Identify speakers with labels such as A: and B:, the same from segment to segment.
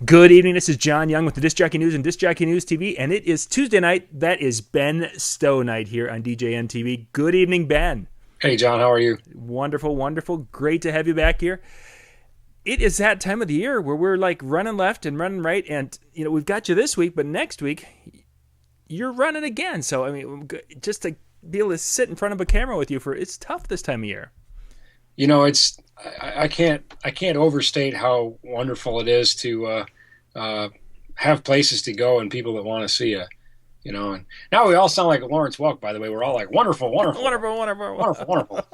A: Good evening. This is John Young with the Disc Jockey News and Disc Jockey News TV, and it is Tuesday night. That is Ben Stowe night here on DJN TV. Good evening, Ben.
B: Hey, John. How are you?
A: Wonderful, wonderful. Great to have you back here. It is that time of the year where we're like running left and running right, and we've got you this week, but next week you're running again. So I mean, just to be able to sit in front of a camera with you it's tough this time of year.
B: I can't overstate how wonderful it is to have places to go and people that want to see you. And now we all sound like Lawrence Welk, by the way. We're all like, wonderful, wonderful,
A: wonderful, wonderful,
B: wonderful, wonderful.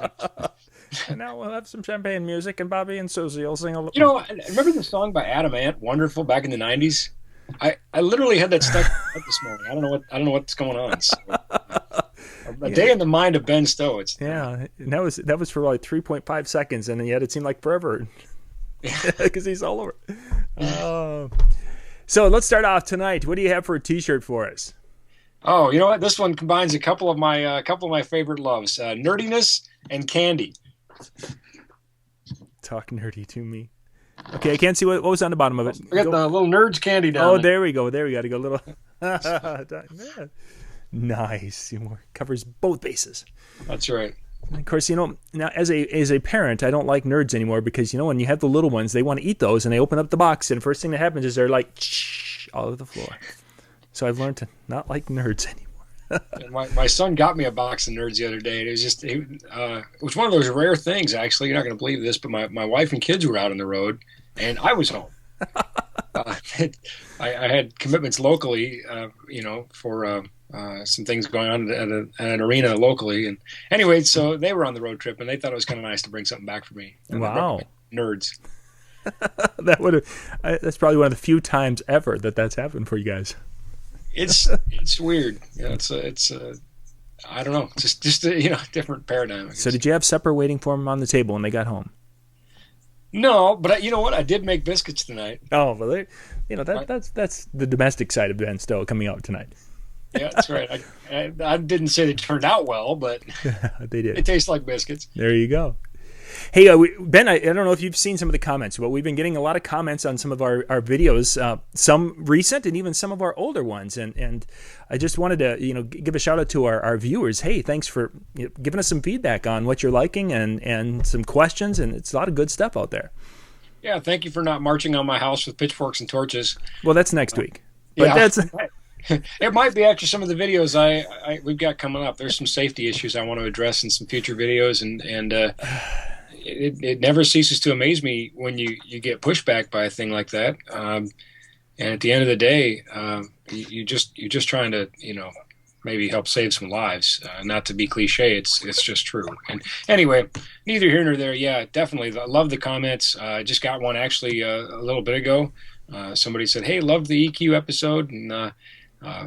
A: And now we'll have some champagne music, and Bobby and Susie will sing a little.
B: Remember the song by Adam Ant, "Wonderful," back in the '90s? I literally had that stuck this morning. I don't know what's going on. So, a day in the mind of Ben Stowe.
A: And that was for like 3.5 seconds, and yet it seemed like forever because he's all over. So let's start off tonight. What do you have for a T-shirt for us?
B: Oh, you know what? This one combines a couple of my favorite loves: nerdiness and candy.
A: Talk nerdy to me. Okay, I can't see what was on the bottom of it.
B: We got the little Nerds candy down there.
A: There we go. There we got to go a little. Nice. Covers both bases.
B: That's right.
A: And of course, now as a parent, I don't like Nerds anymore because when you have the little ones, they want to eat those, and they open up the box, and the first thing that happens is they're like all over the floor. So I've learned to not like Nerds anymore.
B: My son got me a box of Nerds the other day, and it was one of those rare things. Actually, you're not going to believe this, but my wife and kids were out on the road, and I was home. I had commitments locally, for some things going on at an arena locally, and anyway, so they were on the road trip, and they thought it was kind of nice to bring something back for me.
A: Wow,
B: Nerds.
A: That's probably one of the few times ever that's happened for you guys.
B: It's weird. It's I don't know. Just a different paradigm.
A: So did you have supper waiting for them on the table when they got home?
B: No, but you know what? I did make biscuits tonight.
A: Oh, well, that's the domestic side of Ben Stowe coming out tonight.
B: Yeah, that's right. I didn't say they turned out well, but
A: they did.
B: They taste like biscuits.
A: There you go. Hey, Ben, I don't know if you've seen some of the comments, but we've been getting a lot of comments on some of our videos, some recent and even some of our older ones. And I just wanted to, give a shout out to our viewers. Hey, thanks for giving us some feedback on what you're liking and some questions. And it's a lot of good stuff out there.
B: Yeah, thank you for not marching on my house with pitchforks and torches.
A: Well, that's next week. But
B: it might be after some of the videos we've got coming up. There's some safety issues I want to address in some future videos, and it never ceases to amaze me when you get pushback by a thing like that. And at the end of the day, you're just trying to maybe help save some lives. Not to be cliche, it's just true. And anyway, neither here nor there. Yeah, definitely. I love the comments. I just got one actually a little bit ago. Somebody said, "Hey, love the EQ episode," and I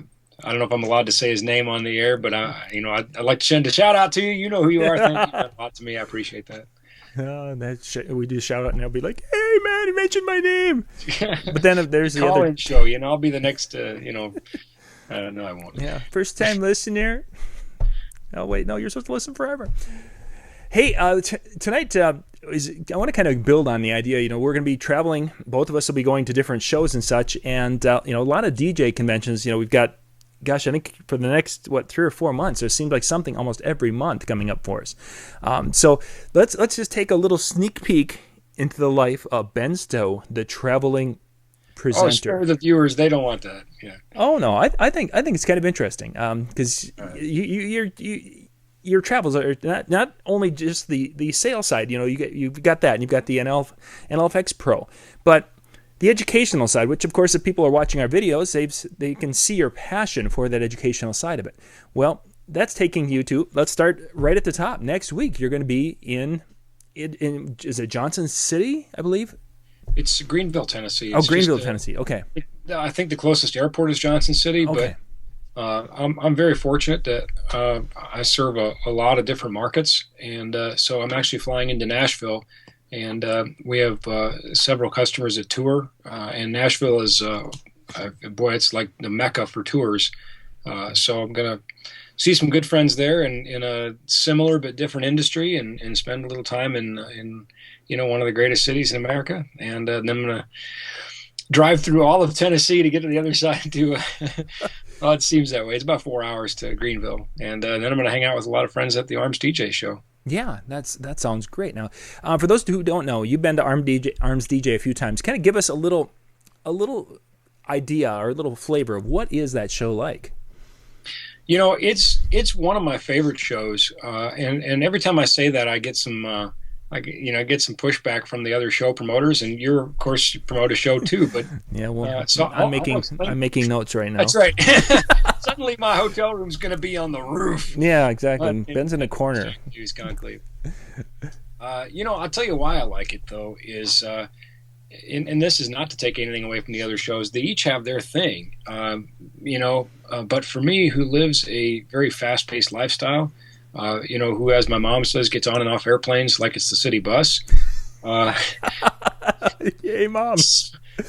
B: don't know if I'm allowed to say his name on the air, but I'd like to send a shout out to you. You know who you are. Thank you a lot to me. I appreciate that.
A: We do shout out, and they'll be like, "Hey, man, you mentioned my name." But then if there's the other
B: show, I'll be the next. No, I won't.
A: Yeah, first time listener. Oh wait, no, you're supposed to listen forever. Hey, tonight I want to kind of build on the idea. We're going to be traveling. Both of us will be going to different shows and such, and a lot of DJ conventions. We've got. Gosh, I think for the next 3 or 4 months, it seems like something almost every month coming up for us. So let's just take a little sneak peek into the life of Ben Stowe, the traveling presenter.
B: Oh, spare the viewers; they don't want that. Yeah.
A: Oh no, I think it's kind of interesting because your travels are not only just the sales side. You've got that, and you've got the NLFX Pro, but the educational side, which of course if people are watching our videos, they can see your passion for that educational side of it. Well, that's taking you to, let's start right at the top. Next week, you're going to be in is it Johnson City, I believe?
B: It's Greenville, Tennessee.
A: Greenville, Tennessee. Okay.
B: I think the closest airport is Johnson City,
A: okay.
B: But I'm very fortunate that I serve a lot of different markets, and so I'm actually flying into Nashville. And we have several customers that tour, and Nashville is, it's like the mecca for tours. So I'm going to see some good friends there in a similar but different industry, and spend a little time in one of the greatest cities in America. And then I'm going to drive through all of Tennessee to get to the other side to. Well, it seems that way. It's about 4 hours to Greenville, and then I'm going to hang out with a lot of friends at the ARMSDJ show.
A: Yeah, that sounds great. Now, for those who don't know, you've been to ARMSDJ a few times. Kind of give us a little idea or a little flavor of what is that show like?
B: It's one of my favorite shows, and every time I say that, I get some get some pushback from the other show promoters, and of course you promote a show too. But
A: yeah, well, so I'm making notes right now.
B: That's right. Suddenly my hotel room's going to be on the roof.
A: Yeah, exactly. Ben's in a corner.
B: Use Conclave. I'll tell you why I like it though is. And this is not to take anything away from the other shows. They each have their thing, but for me, who lives a very fast-paced lifestyle, who, as my mom says, gets on and off airplanes like it's the city bus.
A: Yay, Mom.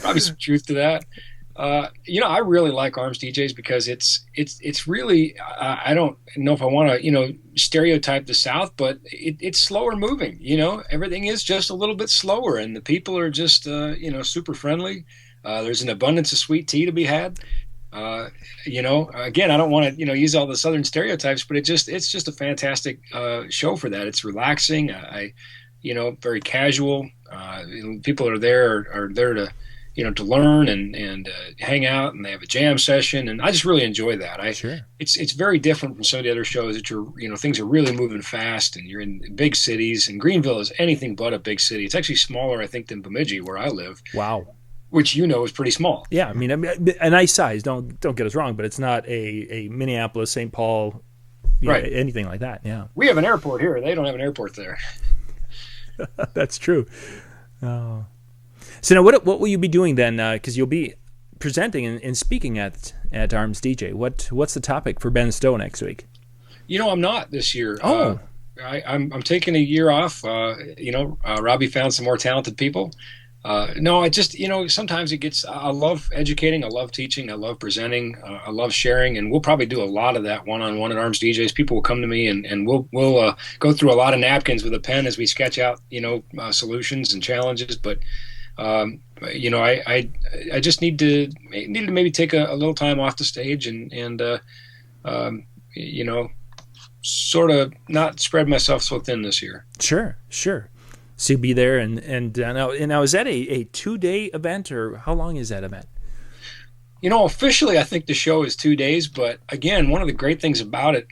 B: Probably some truth to that. I really like ARMSDJs because it's really I don't know if I want to stereotype the South, but it's slower moving. Everything is just a little bit slower, and the people are just super friendly. There's an abundance of sweet tea to be had. Again, I don't want to use all the Southern stereotypes, but it's just a fantastic show for that. It's relaxing. Very casual. People are there to to learn and hang out, and they have a jam session, and I just really enjoy that.
A: Sure.
B: It's very different from some of the other shows that things are really moving fast, and you're in big cities. And Greenville is anything but a big city. It's actually smaller, I think, than Bemidji, where I live.
A: Wow.
B: Which is pretty small.
A: Yeah, I mean, a nice size. Don't get us wrong, but it's not a Minneapolis, St. Paul,
B: right?
A: Anything like that. Yeah.
B: We have an airport here. They don't have an airport there.
A: That's true. Oh. So now, what will you be doing then? Because you'll be presenting and speaking at ARMSDJ. What's the topic for Ben Stowe next week?
B: I'm not this year.
A: Oh,
B: I'm taking a year off. Robbie found some more talented people. No, I just sometimes it gets. I love educating. I love teaching. I love presenting. I love sharing, and we'll probably do a lot of that one-on-one at ARMSDJs. People will come to me, and we'll go through a lot of napkins with a pen as we sketch out solutions and challenges, but. I just need to maybe take a little time off the stage and sort of not spread myself so thin this year.
A: Sure. So you'll be there, and now is that a 2-day event, or how long is that event?
B: Officially, I think the show is 2 days, but again, one of the great things about it,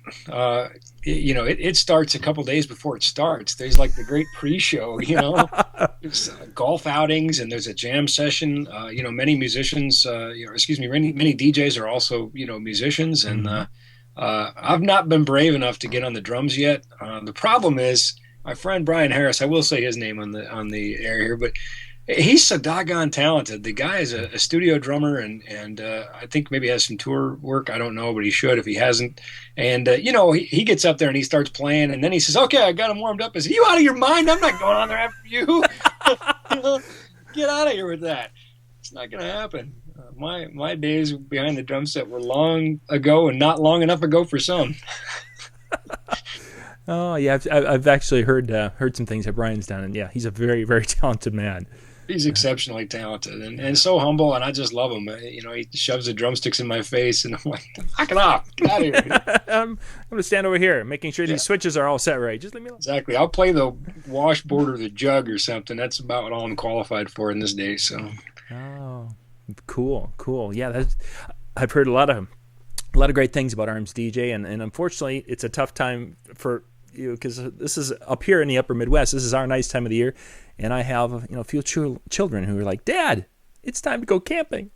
B: it starts a couple days before it starts. There's like the great pre-show, there's golf outings, and there's a jam session. Many musicians, many DJs are also, musicians, and I've not been brave enough to get on the drums yet. The problem is my friend Brian Harris. I will say his name on the air here, but. He's so doggone talented. The guy is a studio drummer, and I think maybe has some tour work. I don't know, but he should if he hasn't. And, he gets up there and he starts playing, and then he says, okay, I got him warmed up. I said, you out of your mind? I'm not going on there after you. Get out of here with that. It's not going to happen. My days behind the drum set were long ago and not long enough ago for some.
A: Oh, yeah, I've actually heard some things that Brian's done, and yeah, he's a very, very talented man.
B: He's exceptionally talented and so humble, and I just love him. He shoves the drumsticks in my face, and I'm like, knock it off. Get out of here.
A: I'm going to stand over here, making sure these switches are all set right. Just leave me alone.
B: Exactly. I'll play the washboard or the jug or something. That's about all I'm qualified for in this day. So. Oh,
A: cool. Yeah, I've heard a lot of great things about ARMSDJ, and unfortunately, it's a tough time for you because this is up here in the upper Midwest. This is our nice time of the year. And I have a few children who are like, Dad, it's time to go camping.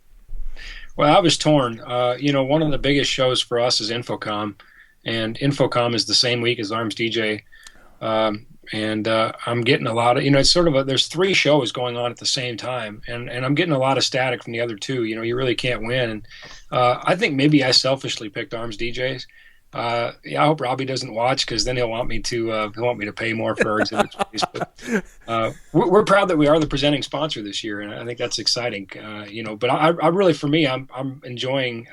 B: Well, I was torn. One of the biggest shows for us is Infocom, and Infocom is the same week as ARMSDJ. And I'm getting a lot of, it's sort of there's 3 shows going on at the same time, and I'm getting a lot of static from the other 2. You really can't win. And I think maybe I selfishly picked ARMSDJs. I hope Robbie doesn't watch, because then he'll want me to pay more for our exhibit space. But we're proud that we are the presenting sponsor this year, and I think that's exciting. But I really, for me, I'm enjoying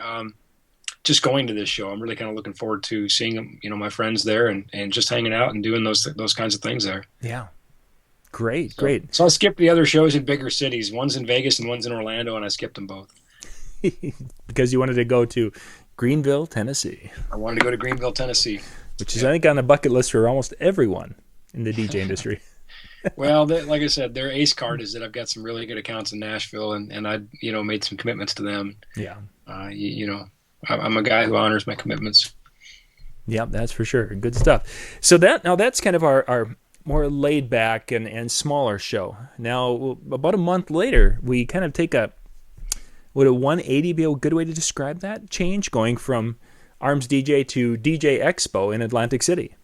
B: just going to this show. I'm really kind of looking forward to seeing my friends there and just hanging out and doing those kinds of things there.
A: Yeah, Great.
B: So I skipped the other shows in bigger cities. One's in Vegas and one's in Orlando, and I skipped them both.
A: Because you wanted to go to Greenville, Tennessee.
B: I wanted to go to Greenville, Tennessee.
A: Which is, I think, on the bucket list for almost everyone in the DJ industry.
B: Well, like I said, their ace card is that I've got some really good accounts in Nashville, and I, made some commitments to them.
A: Yeah.
B: I'm a guy who honors my commitments.
A: Yeah, that's for sure. Good stuff. So that's kind of our more laid back and smaller show. Now, about a month later, we kind of take would a 180 be a good way to describe that change, going from ARMSDJ to DJ Expo in Atlantic City?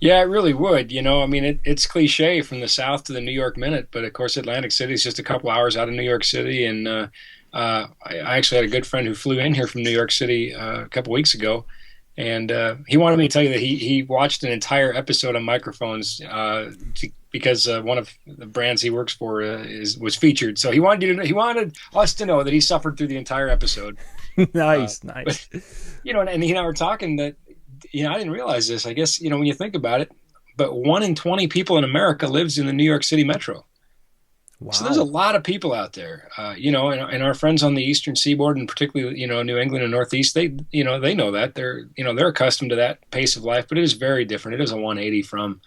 B: Yeah, it really would. It's cliche from the South to the New York Minute, but of course Atlantic City is just a couple hours out of New York City. And I actually had a good friend who flew in here from New York City a couple weeks ago, and he wanted me to tell you that he watched an entire episode on microphones because one of the brands he works for was featured. So he wanted us to know that he suffered through the entire episode.
A: Nice.
B: But, and he and I were talking that. I didn't realize this. I guess, when you think about it, but 1 in 20 people in America lives in the New York City metro. Wow. So there's a lot of people out there, and our friends on the Eastern Seaboard, and particularly, New England and Northeast, they know that they're accustomed to that pace of life, but it is very different. It is a 180 from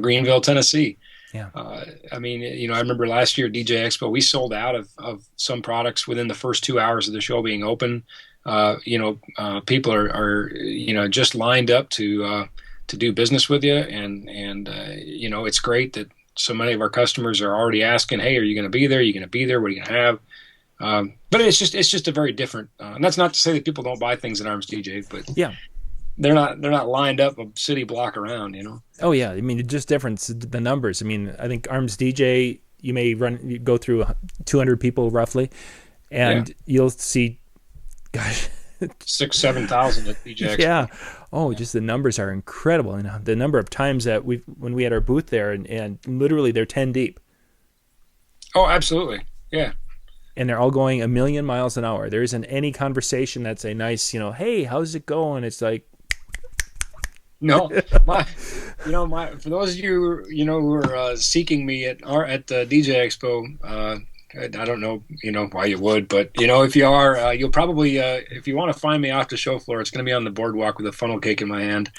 B: Greenville, Tennessee.
A: Yeah.
B: I remember last year at DJ Expo, we sold out of some products within the first 2 hours of the show being open. People are just lined up to do business with you, and it's great that so many of our customers are already asking, hey, are you going to be there? Are you going to be there? What are you going to have? But it's just a very different, and that's not to say that people don't buy things at ARMSDJ, but
A: yeah,
B: they're not lined up a city block around,
A: Oh yeah, it's just different, the numbers. I think ARMSDJ, you may go through 200 people roughly, and you'll see, gosh,
B: 6,000-7,000 at DJ Expo.
A: Yeah. Oh, just the numbers are incredible. And the number of times that when we had our booth there, and literally they're 10 deep.
B: Oh, absolutely. Yeah.
A: And they're all going a million miles an hour. There isn't any conversation that's a nice, hey, how's it going? It's like,
B: no, for those of you, who are seeking me at the DJ Expo, I don't know, why you would, but, if you are, you'll probably, if you want to find me off the show floor, it's going to be on the boardwalk with a funnel cake in my hand.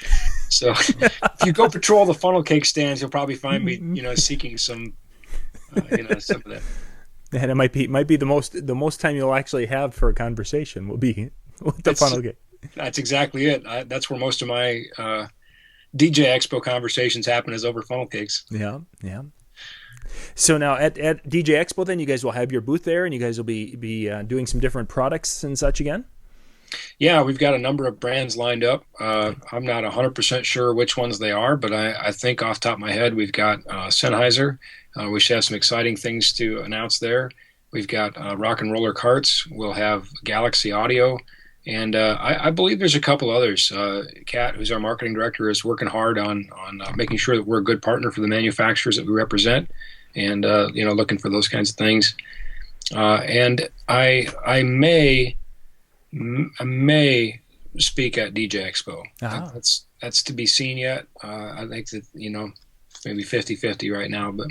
B: So if you go patrol the funnel cake stands, you'll probably find me, seeking some, some of that. And
A: it might be the most time you'll actually have for a conversation will be with the funnel cake.
B: That's exactly it. That's where most of my DJ Expo conversations happen, is over funnel cakes.
A: Yeah. So now at DJ Expo, then you guys will have your booth there, and you guys will be doing some different products and such again?
B: Yeah, we've got a number of brands lined up. I'm not 100% sure which ones they are, but I think off the top of my head, we've got Sennheiser. We should have some exciting things to announce there. We've got Rock and Roller Carts. We'll have Galaxy Audio. And I believe there's a couple others. Kat, who's our marketing director, is working hard on making sure that we're a good partner for the manufacturers that we represent, and looking for those kinds of things. And I may speak at DJ Expo.
A: Uh-huh.
B: That's to be seen yet. I think that maybe 50-50 right now, but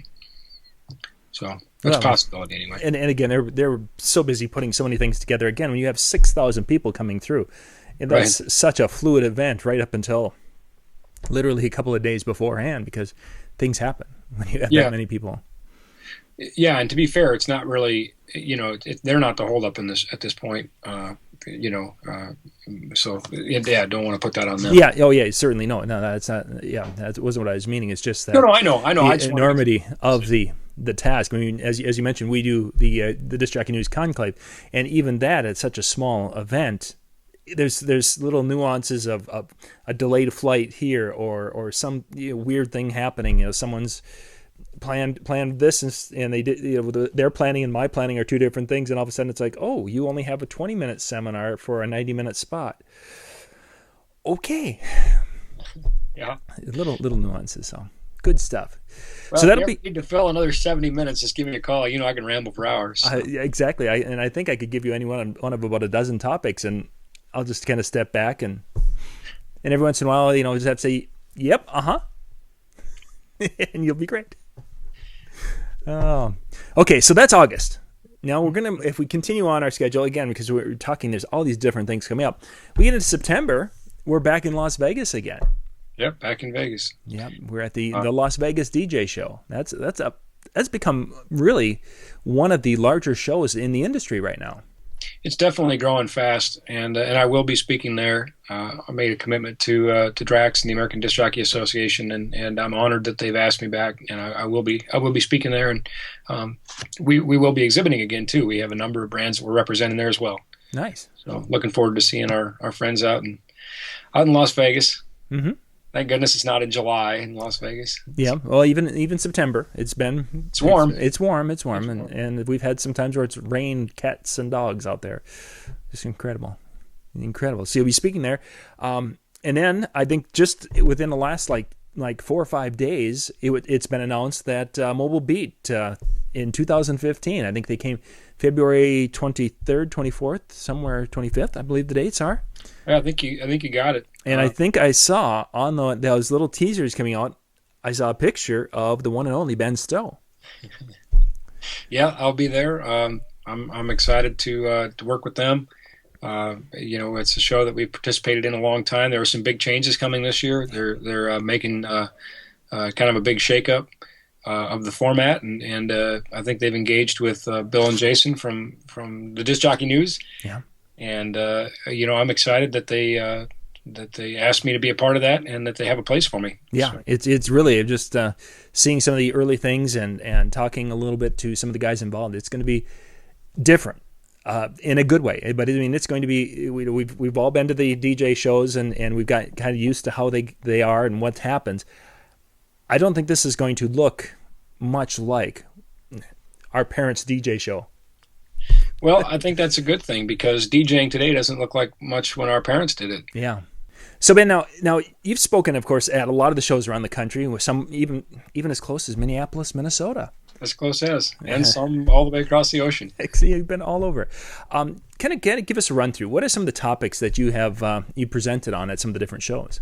B: so. That's a possibility anyway.
A: And again, they're so busy putting so many things together. Again, when you have 6,000 people coming through, and that's such a fluid event right up until literally a couple of days beforehand, because things happen when you have that many people.
B: Yeah, and to be fair, it's not really, they're not the holdup in this at this point. So don't want to put that on them.
A: Yeah. Oh, yeah. Certainly no. That's not. Yeah, that wasn't what I was meaning. It's just that.
B: No, I know.
A: The enormity of the task. As you mentioned, we do the Disc Jockey News Conclave, and even that at such a small event, there's little nuances of a delayed flight here or some weird thing happening. Someone's planned this and they did. Their planning and my planning are two different things, and all of a sudden it's like, oh, you only have a 20-minute seminar for a 90-minute spot. Okay.
B: Yeah.
A: Little nuances. So good stuff.
B: Well,
A: so that'll
B: be need to fill another 70 minutes. Just give me a call. I can ramble for hours. So.
A: Exactly. I think I could give you any one of about a dozen topics, and I'll just kind of step back and every once in a while, just have to say, "Yep, and you'll be great." Oh, okay. So that's August. Now we're gonna, if we continue on our schedule again, because we're talking, there's all these different things coming up. We get into September. We're back in Las Vegas again.
B: Yep, back in Vegas.
A: Yeah, we're at the Las Vegas DJ show. That's become really one of the larger shows in the industry right now.
B: It's definitely growing fast, and I will be speaking there. I made a commitment to Drax and the American Disc Jockey Association, and I'm honored that they've asked me back. And I will be speaking there, and we will be exhibiting again too. We have a number of brands that we're representing there as well.
A: Nice.
B: So looking forward to seeing our friends out in Las Vegas.
A: Mm-hmm.
B: Thank goodness it's not in July in Las Vegas.
A: Yeah, well, even September, it's
B: warm.
A: It's warm, and we've had some times where it's rained cats and dogs out there. Just incredible. So you'll be speaking there, and then I think just within the last like 4 or 5 days, it's been announced that Mobile Beat in 2015. I think they came February 23rd, 24th, somewhere 25th, I believe the dates are.
B: Yeah, I think you got it.
A: And I think I saw on those little teasers coming out, I saw a picture of the one and only Ben Stowe.
B: Yeah, I'll be there. I'm excited to work with them. It's a show that we've participated in a long time. There are some big changes coming this year. They're making kind of a big shakeup of the format, and I think they've engaged with Bill and Jason from the Disc Jockey News.
A: Yeah.
B: And I'm excited that they asked me to be a part of that, and that they have a place for me.
A: Yeah,
B: so.
A: It's really just seeing some of the early things and talking a little bit to some of the guys involved. It's going to be different in a good way, but I mean, it's going to be. We've all been to the DJ shows, and we've got kind of used to how they are and what happens. I don't think this is going to look much like our parents' DJ show.
B: Well, I think that's a good thing, because DJing today doesn't look like much when our parents did it.
A: Yeah. So Ben, now you've spoken, of course, at a lot of the shows around the country, with some even as close as Minneapolis, Minnesota.
B: As close as, and some all the way across the ocean.
A: You've been all over. Kind of give us a run through. What are some of the topics that you have you presented on at some of the different shows?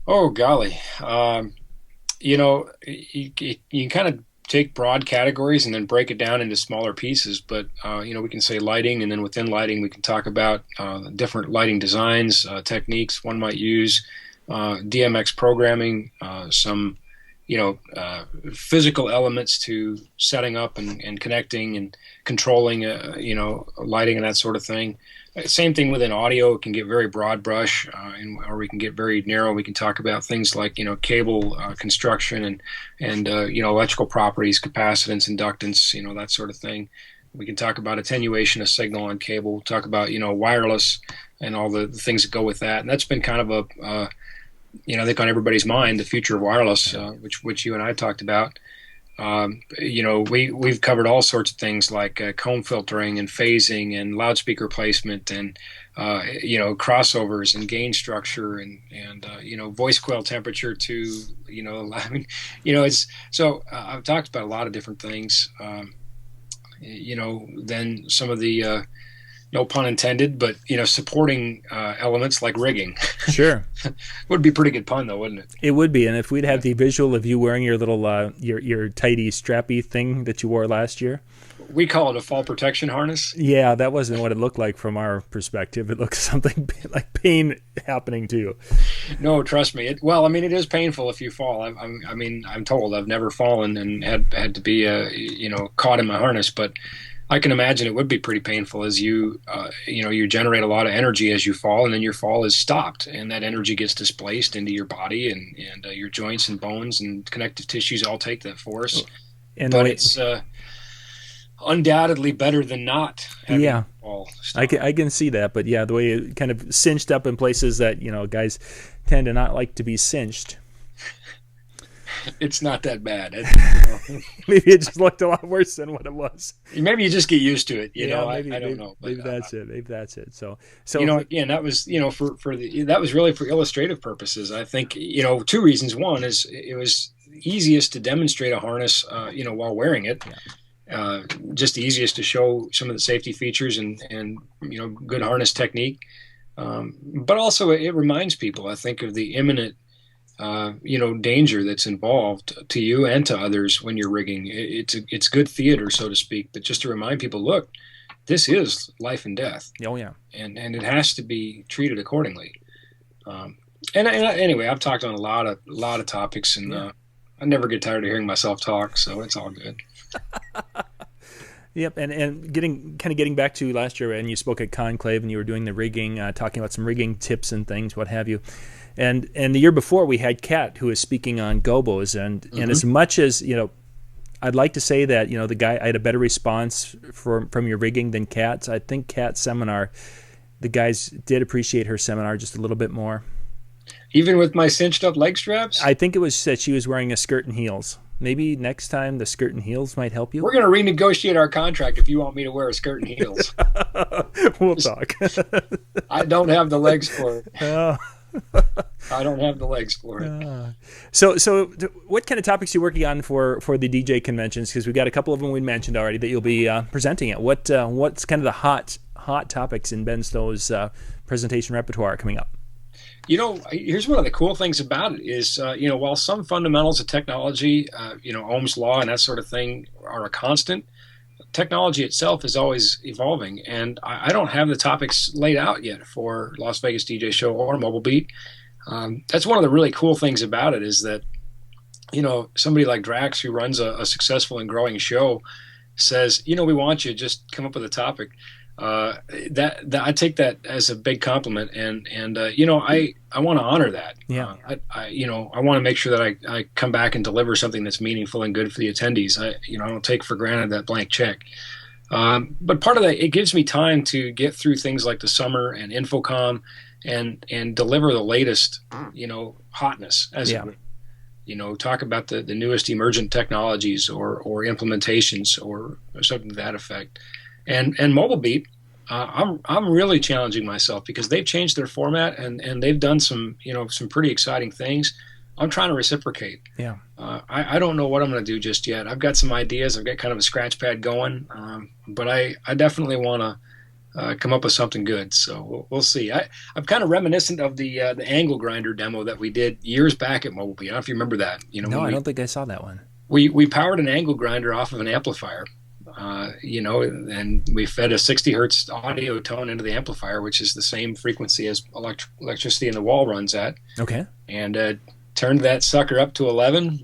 B: Oh golly, you kind of take broad categories and then break it down into smaller pieces. But, we can say lighting, and then within lighting, we can talk about different lighting designs, techniques one might use, DMX programming, some, physical elements to setting up and connecting and controlling, lighting and that sort of thing. Same thing within audio. It can get very broad brush, or we can get very narrow. We can talk about things like, cable construction and electrical properties, capacitance, inductance, that sort of thing. We can talk about attenuation of signal on cable, talk about, wireless and all the things that go with that. And that's been kind of I think on everybody's mind, the future of wireless, which you and I talked about. We've covered all sorts of things like comb filtering and phasing and loudspeaker placement and crossovers and gain structure and voice coil temperature to it's so I've talked about a lot of different things. Then some of the no pun intended, but supporting elements like rigging.
A: Sure,
B: would be a pretty good pun though, wouldn't it?
A: It would be, and if we'd have the visual of you wearing your little your tighty strappy thing that you wore last year.
B: We call it a fall protection harness.
A: Yeah, that wasn't what it looked like from our perspective. It looked something like pain happening to you.
B: No, trust me. It is painful if you fall. I'm told. I've never fallen and had to be caught in my harness, but I can imagine it would be pretty painful as you generate a lot of energy as you fall, and then your fall is stopped, and that energy gets displaced into your body, and your joints and bones and connective tissues all take that force. But it's undoubtedly better than not having
A: yeah.
B: fall
A: stopped. I can see that, but yeah, the way it kind of cinched up in places that guys tend to not like to be cinched.
B: It's not that bad.
A: Maybe it just looked a lot worse than what it was.
B: Maybe you just get used to it.
A: Maybe,
B: I don't know. But,
A: maybe that's it. Maybe that's it. So
B: again, that was that was really for illustrative purposes. I think 2 reasons. One is it was easiest to demonstrate a harness, while wearing it. Yeah. Just the easiest to show some of the safety features and good harness technique. But also it reminds people, I think, of the imminent danger that's involved to you and to others when you're rigging. It's good theater, so to speak, but just to remind people, look, this is life and death.
A: Oh yeah,
B: and it has to be treated accordingly. Anyway, I've talked on a lot of topics, and I never get tired of hearing myself talk, so it's all good.
A: Yep, and getting back to last year, and you spoke at Conclave, and you were doing the rigging, talking about some rigging tips and things, what have you. And the year before, we had Kat, who was speaking on gobos, and as much as I'd like to say that the guy, I had a better response from your rigging than Kat's. I think Kat's seminar, the guys did appreciate her seminar just a little bit more.
B: Even with my cinched up leg straps?
A: I think it was that she was wearing a skirt and heels. Maybe next time the skirt and heels might help you.
B: We're going to renegotiate our contract if you want me to wear a skirt and heels.
A: We'll talk.
B: I don't have the legs for it. I don't have the legs for it.
A: So what kind of topics are you working on for the DJ conventions? Because we've got a couple of them we mentioned already that you'll be presenting at. What's kind of the hot topics in Ben Stowe's presentation repertoire coming up?
B: Here's one of the cool things about it is, while some fundamentals of technology, Ohm's law and that sort of thing are a constant, technology itself is always evolving. And I don't have the topics laid out yet for Las Vegas DJ Show or Mobile Beat. That's one of the really cool things about it is that, somebody like Drax, who runs a successful and growing show, says, we want you, just come up with a topic. That I take that as a big compliment, and I want to honor that.
A: Yeah.
B: I want to make sure that I come back and deliver something that's meaningful and good for the attendees. I don't take for granted that blank check. But part of that, it gives me time to get through things like the summer and Infocom and deliver the latest, hotness as it would. Talk about the newest emergent technologies or implementations or something to that effect. And Mobile Beat, I'm really challenging myself because they've changed their format and they've done some pretty exciting things. I'm trying to reciprocate.
A: Yeah.
B: I don't know what I'm going to do just yet. I've got some ideas. I've got kind of a scratch pad going, but I definitely want to come up with something good. So we'll see. I'm kind of reminiscent of the angle grinder demo that we did years back at Mobile Beat. I don't know if you remember that.
A: No, I don't think I saw that one.
B: We powered an angle grinder off of an amplifier. And we fed a 60 hertz audio tone into the amplifier, which is the same frequency as electricity in the wall runs at.
A: Okay.
B: And turned that sucker up to 11.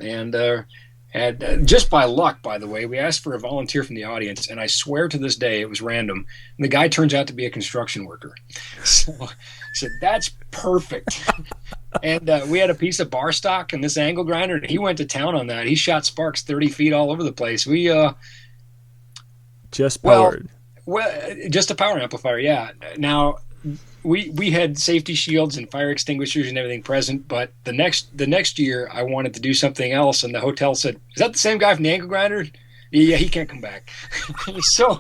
B: And just by luck, by the way, we asked for a volunteer from the audience, and I swear to this day it was random. And the guy turns out to be a construction worker. So I said, that's perfect. And we had a piece of bar stock and this angle grinder, and he went to town on that. He shot sparks 30 feet all over the place.
A: Just powered.
B: Well, just a power amplifier, yeah. Now, we had safety shields and fire extinguishers and everything present, but the next year I wanted to do something else, and the hotel said, "Is that the same guy from the angle grinder?" Yeah, he can't come back. So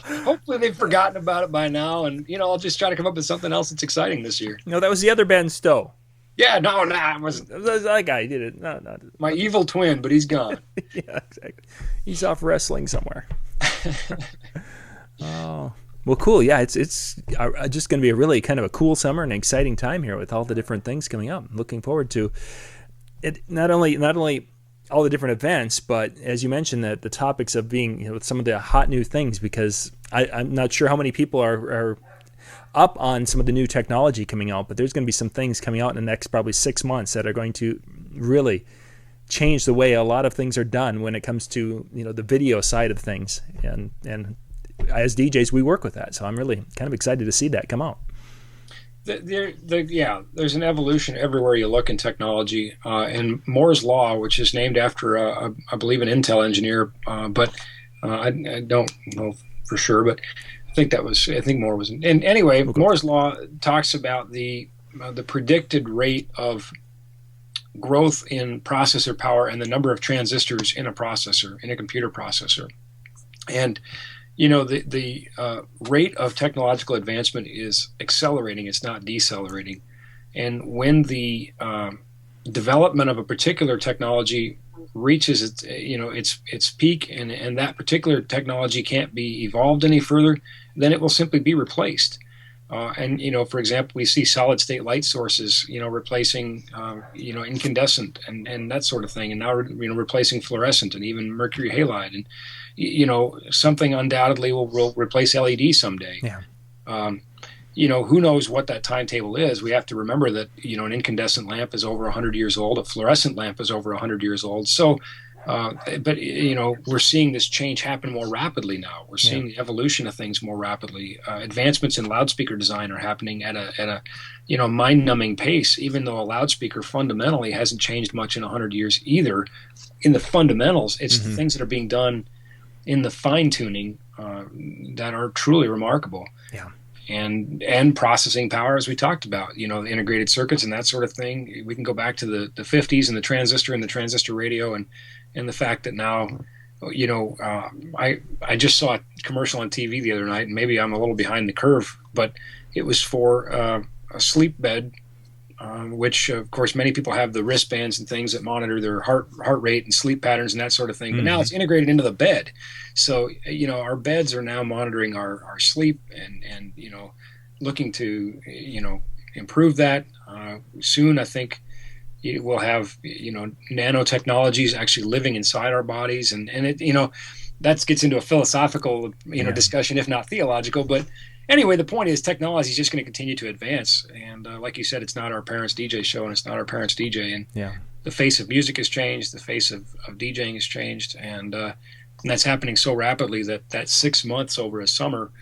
B: hopefully they've forgotten about it by now, and I'll just try to come up with something else that's exciting this year.
A: No, that was the other Ben Stowe.
B: Yeah, no, it wasn't.
A: That guy did it. No.
B: My evil twin, but he's gone.
A: Yeah, exactly. He's off wrestling somewhere. Oh, well, cool. Yeah, it's just going to be a really kind of a cool summer and an exciting time here with all the different things coming up. I'm looking forward to it. Not only all the different events, but as you mentioned, that the topics of being some of the hot new things, because I'm not sure how many people are up on some of the new technology coming out, but there's going to be some things coming out in the next probably 6 months that are going to really change the way a lot of things are done when it comes to the video side of things, and as DJs we work with that, so I'm really kind of excited to see that come out.
B: There's an evolution everywhere you look in technology, and Moore's law, which is named after I believe an Intel engineer, but I don't know for sure, but I think Moore was. And anyway, okay. Moore's law talks about the predicted rate of growth in processor power and the number of transistors in a computer processor. And the rate of technological advancement is accelerating, it's not decelerating. And when the development of a particular technology reaches its peak, and that particular technology can't be evolved any further, then it will simply be replaced. And, for example, we see solid state light sources, replacing, incandescent and that sort of thing. And now, replacing fluorescent and even mercury halide. And, something undoubtedly will replace LED someday.
A: Yeah.
B: Who knows what that timetable is? We have to remember that, an incandescent lamp is over 100 years old. A fluorescent lamp is over 100 years old. So, but we're seeing this change happen more rapidly now. We're seeing the evolution of things more rapidly. Advancements in loudspeaker design are happening at a mind-numbing pace. Even though a loudspeaker fundamentally hasn't changed much in 100 years either, in the fundamentals, it's the things that are being done in the fine-tuning that are truly remarkable.
A: Yeah.
B: And processing power, as we talked about, the integrated circuits and that sort of thing. We can go back to the 50s and the transistor and the transistor radio and the fact that now, I just saw a commercial on TV the other night, and maybe I'm a little behind the curve, but it was for a sleep bed, which of course many people have the wristbands and things that monitor their heart rate and sleep patterns and that sort of thing. But now it's integrated into the bed. So, our beds are now monitoring our sleep and looking to, improve that. Soon, I think we'll have, nanotechnologies actually living inside our bodies. And it, that gets into a philosophical, discussion, if not theological. But anyway, the point is technology is just going to continue to advance. And like you said, it's not our parents' DJ show and it's not our parents' DJ. And the face of music has changed. The face of DJing has changed. And that's happening so rapidly that 6 months over a summer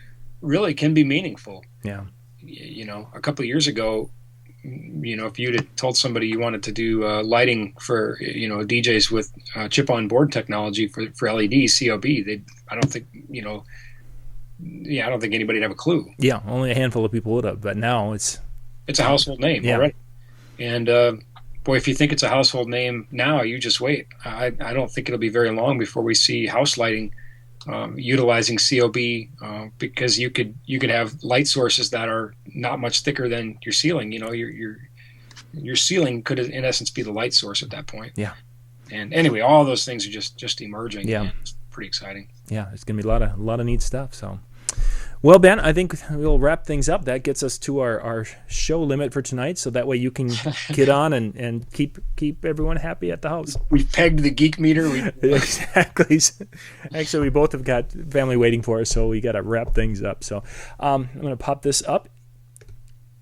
B: really can be meaningful.
A: Yeah.
B: A couple of years ago, if you'd have told somebody you wanted to do lighting for, DJs with chip on board technology for LED, COB, I don't think anybody'd have a clue.
A: Yeah, only a handful of people would have, but now it's
B: a household name already. And boy, if you think it's a household name now, you just wait. I don't think it'll be very long before we see house lighting utilizing COB, because you could have light sources that are not much thicker than your ceiling. Your ceiling could in essence be the light source at that point.
A: Yeah.
B: And anyway, all those things are just emerging.
A: Yeah.
B: And it's pretty exciting.
A: Yeah, it's gonna be a lot of neat stuff. So, well, Ben, I think we'll wrap things up. That gets us to our show limit for tonight, so that way you can get on and keep everyone happy at the house.
B: We've pegged the geek meter.
A: Exactly. Actually, we both have got family waiting for us, so we got to wrap things up. So I'm going to pop this up.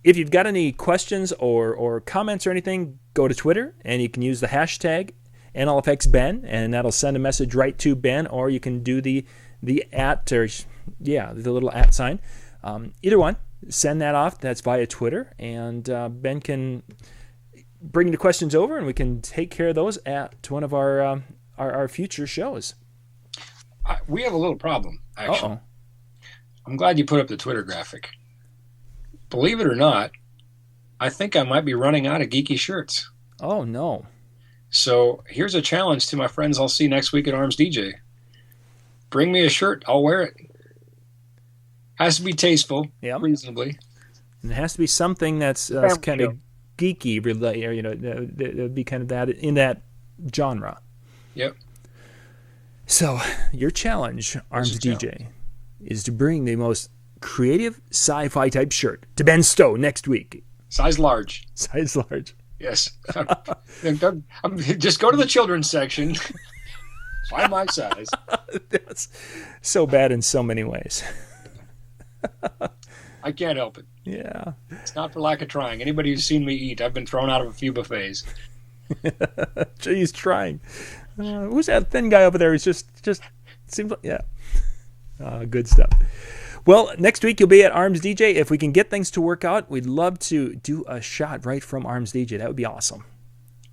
A: If you've got any questions or comments or anything, go to Twitter, and you can use the hashtag NLFXBen, and that'll send a message right to Ben, or you can do the at, or the little at sign. Either one, send that off. That's via Twitter, and Ben can bring the questions over, and we can take care of those at one of our future shows.
B: We have a little problem, actually.
A: Uh-oh.
B: I'm glad you put up the Twitter graphic. Believe it or not, I think I might be running out of geeky shirts.
A: Oh, no.
B: So here's a challenge to my friends I'll see next week at Arms DJ. Bring me a shirt. I'll wear it. Has to be tasteful, reasonably.
A: And it has to be something that's kind of geeky, it'd be kind of that in that genre.
B: Yep.
A: So your challenge, Arms DJ, is to bring the most creative sci-fi type shirt to Ben Stowe next week.
B: Size large.
A: Size large.
B: Yes. Just go to the children's section. Find my size.
A: That's so bad in so many ways.
B: I can't help it.
A: Yeah.
B: It's not for lack of trying. Anybody who's seen me eat, I've been thrown out of a few buffets.
A: He's trying. Who's that thin guy over there? He's just seems like, good stuff. Well, next week you'll be at Arms DJ. If we can get things to work out, we'd love to do a shot right from Arms DJ. That would be awesome.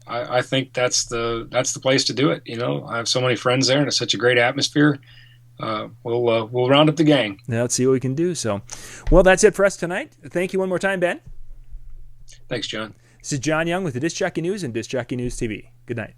B: I think that's the place to do it. I have so many friends there, and it's such a great atmosphere. We'll round up the gang.
A: Now, let's see what we can do. So, well, that's it for us tonight. Thank you one more time, Ben.
B: Thanks, John.
A: This is John Young with the Disc Jockey News and Disc Jockey News TV. Good night.